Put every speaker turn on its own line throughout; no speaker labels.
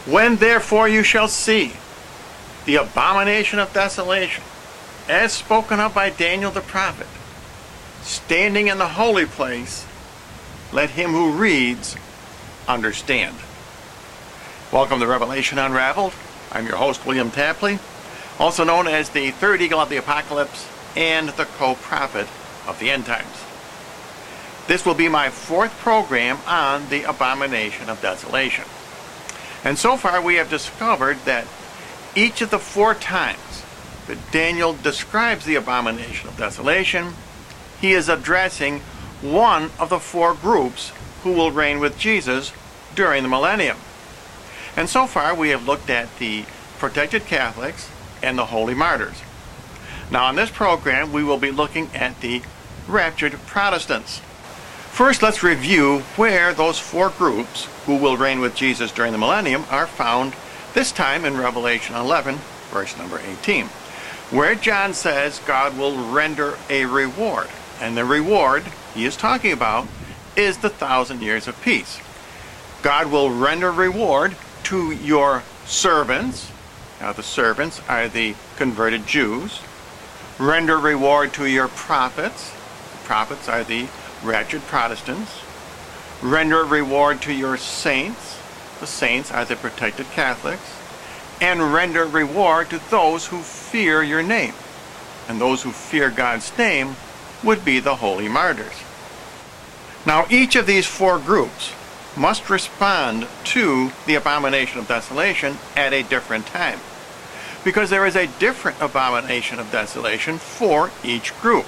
When therefore you shall see the abomination of desolation, as spoken of by Daniel the prophet, standing in the holy place, let him who reads understand. Welcome to Revelation Unraveled. I'm your host, William Tapley, also known as the third eagle of the apocalypse and the co-prophet of the end times. This will be my fourth program on the abomination of desolation. And so far we have discovered that each of the four times that Daniel describes the abomination of desolation, he is addressing one of the four groups who will reign with Jesus during the millennium. And so far we have looked at the protected Catholics and the holy martyrs. Now in this program we will be looking at the raptured Protestants. First, let's review where those four groups who will reign with Jesus during the millennium are found, this time in Revelation 11, verse number 18, where John says God will render a reward. And the reward he is talking about is the 1,000 years of peace. God will render reward to your servants. Now the servants are the converted Jews. Render reward to your prophets. The prophets are the raptured Protestants. Render reward to your saints. The saints are the protected Catholics. And render reward to those who fear your name. And those who fear God's name would be the holy martyrs. Now each of these four groups must respond to the abomination of desolation at a different time, because there is a different abomination of desolation for each group.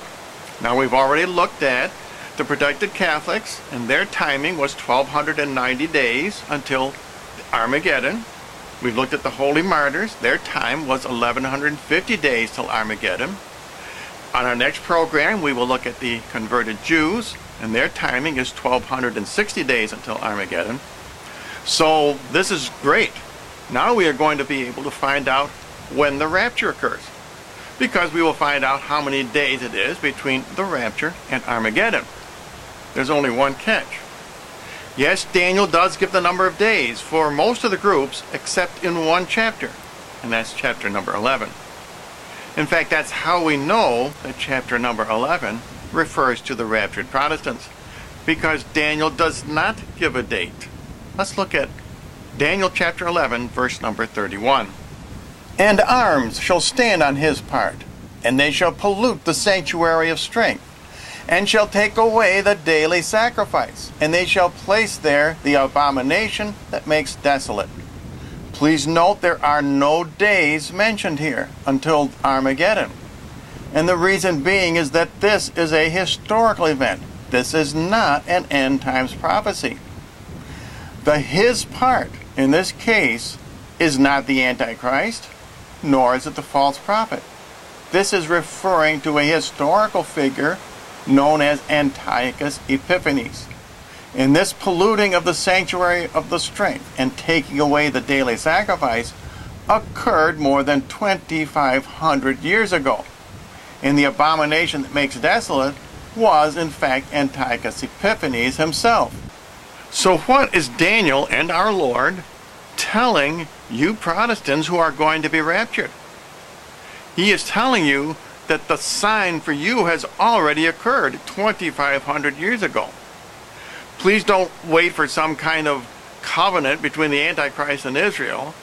Now we've already looked at the protected Catholics, and their timing was 1,290 days until Armageddon. We've looked at the holy martyrs. Their time was 1,150 days till Armageddon. On our next program, we will look at the converted Jews, and their timing is 1,260 days until Armageddon. So this is great. Now we are going to be able to find out when the rapture occurs, because we will find out how many days it is between the rapture and Armageddon. There's only one catch. Yes, Daniel does give the number of days for most of the groups except in one chapter, and that's chapter number 11. In fact, that's how we know that chapter number 11 refers to the raptured Protestants, because Daniel does not give a date. Let's look at Daniel chapter 11, verse number 31. And arms shall stand on his part, and they shall pollute the sanctuary of strength, and shall take away the daily sacrifice, and they shall place there the abomination that makes desolate. Please note there are no days mentioned here until Armageddon. And the reason being is that this is a historical event. This is not an end times prophecy. The his part in this case is not the Antichrist, nor is it the false prophet. This is referring to a historical figure known as Antiochus Epiphanes. And this polluting of the sanctuary of the strength and taking away the daily sacrifice occurred more than 2,500 years ago. And the abomination that makes desolate was in fact Antiochus Epiphanes himself. So what is Daniel and our Lord telling you Protestants who are going to be raptured? He is telling you that the sign for you has already occurred 2,500 years ago. Please don't wait for some kind of covenant between the Antichrist and Israel,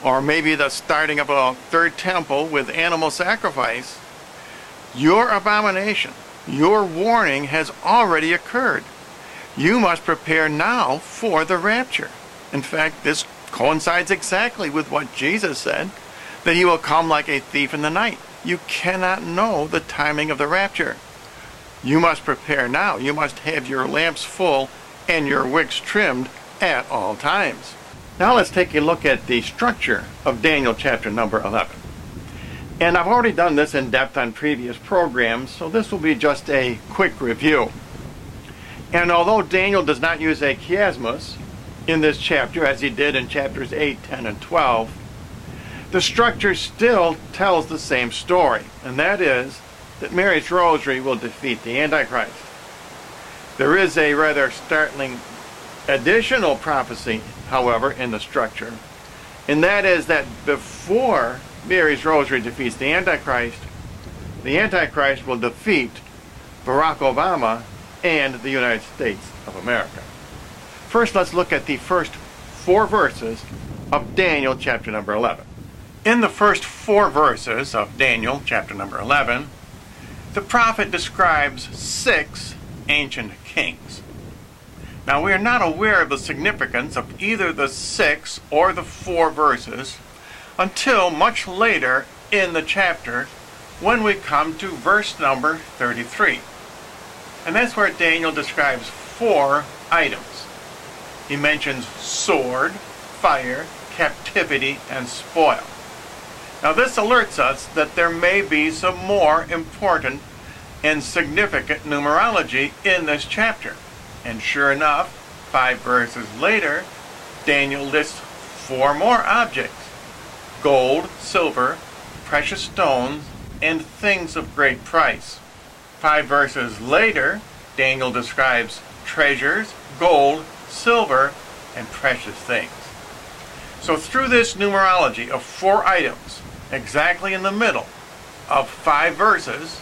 or maybe the starting of a third temple with animal sacrifice. Your abomination, your warning has already occurred. You must prepare now for the rapture. In fact, this coincides exactly with what Jesus said, that he will come like a thief in the night. You cannot know the timing of the rapture. You must prepare now. You must have your lamps full and your wicks trimmed at all times. Now let's take a look at the structure of Daniel chapter number 11. And I've already done this in depth on previous programs, so this will be just a quick review. And although Daniel does not use a chiasmus in this chapter as he did in chapters 8, 10, and 12, the structure still tells the same story, and that is that Mary's rosary will defeat the Antichrist. There is a rather startling additional prophecy, however, in the structure, And that is that before Mary's rosary defeats the Antichrist will defeat Barack Obama and the United States of America. First, let's look at the first 4 verses of Daniel chapter number 11. In the first 4 verses of Daniel chapter number 11, the prophet describes 6 ancient kings. Now, we are not aware of the significance of either the 6 or the 4 verses until much later in the chapter when we come to verse number 33. And that's where Daniel describes 4 items. He mentions sword, fire, captivity, and spoil. Now, this alerts us that there may be some more important and significant numerology in this chapter. And sure enough, 5 verses later, Daniel lists 4 more objects: gold, silver, precious stones, and things of great price. 5 verses later, Daniel describes treasures, gold, silver, and precious things. So through this numerology of 4 items, exactly in the middle of 5 verses,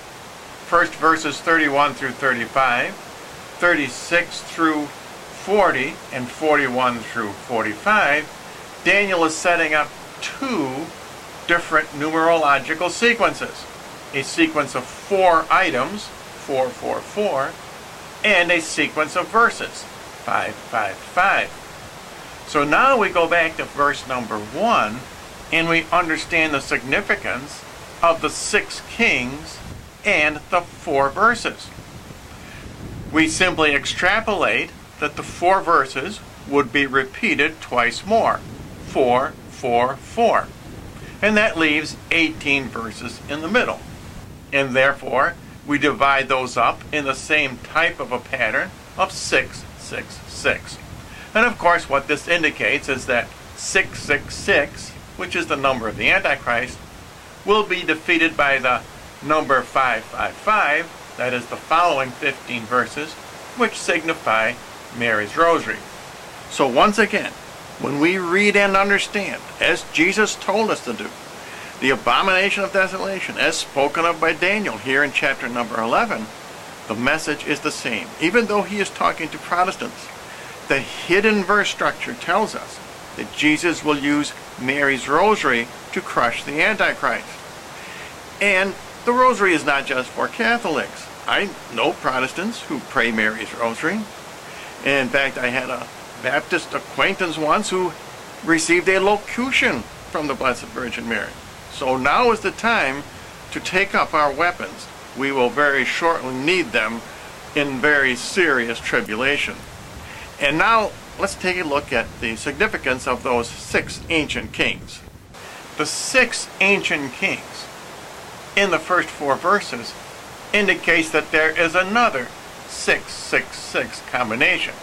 first verses 31 through 35, 36 through 40, and 41 through 45, Daniel is setting up 2 different numerological sequences. A sequence of 4 items, 4, 4, 4, and a sequence of verses, 5, 5, 5. So now we go back to verse number 1, and we understand the significance of the 6 kings and the 4 verses. We simply extrapolate that the 4 verses would be repeated twice more, 4, 4, 4. And that leaves 18 verses in the middle. And therefore, we divide those up in the same type of a pattern of 6, 6, 6. And of course, what this indicates is that 666, which is the number of the Antichrist, will be defeated by the number 555, that is the following 15 verses, which signify Mary's rosary. So once again, when we read and understand, as Jesus told us to do, the abomination of desolation, as spoken of by Daniel here in chapter number 11, the message is the same. Even though he is talking to Protestants, the hidden verse structure tells us that Jesus will use Mary's rosary to crush the Antichrist. And the rosary is not just for Catholics. I know Protestants who pray Mary's rosary. In fact, I had a Baptist acquaintance once who received a locution from the Blessed Virgin Mary. So now is the time to take up our weapons. We will very shortly need them in very serious tribulation. And now let's take a look at the significance of those 6 ancient kings. The 6 ancient kings in the first 4 verses indicates that there is another 666 combination.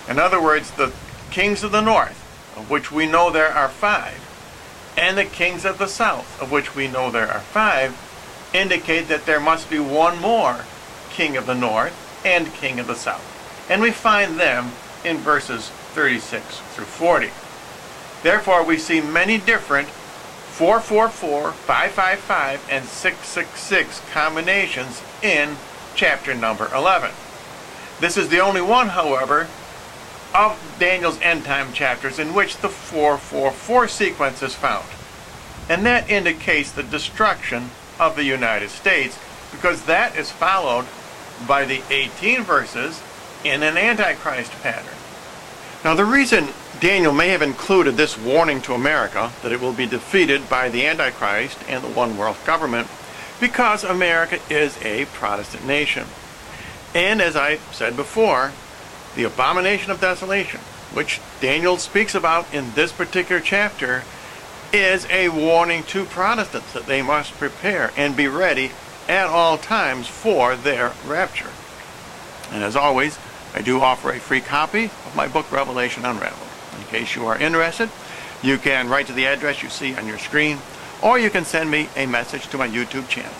In other words, the kings of the north, of which we know there are 5, and the kings of the south, of which we know there are 5, indicate that there must be one more king of the north and king of the south. And we find them in verses 36 through 40. Therefore, we see many different 444, 555, and 666 combinations in chapter number 11. This is the only one, however, of Daniel's end-time chapters in which the 444 sequence is found. And that indicates the destruction of the United States, because that is followed by the 18 verses in an Antichrist pattern. Now, the reason Daniel may have included this warning to America that it will be defeated by the Antichrist and the one world government, because America is a Protestant nation. And as I said before, the abomination of desolation, which Daniel speaks about in this particular chapter, is a warning to Protestants that they must prepare and be ready at all times for their rapture. And as always, I do offer a free copy of my book, Revelation Unraveled. In case you are interested, you can write to the address you see on your screen, or you can send me a message to my YouTube channel.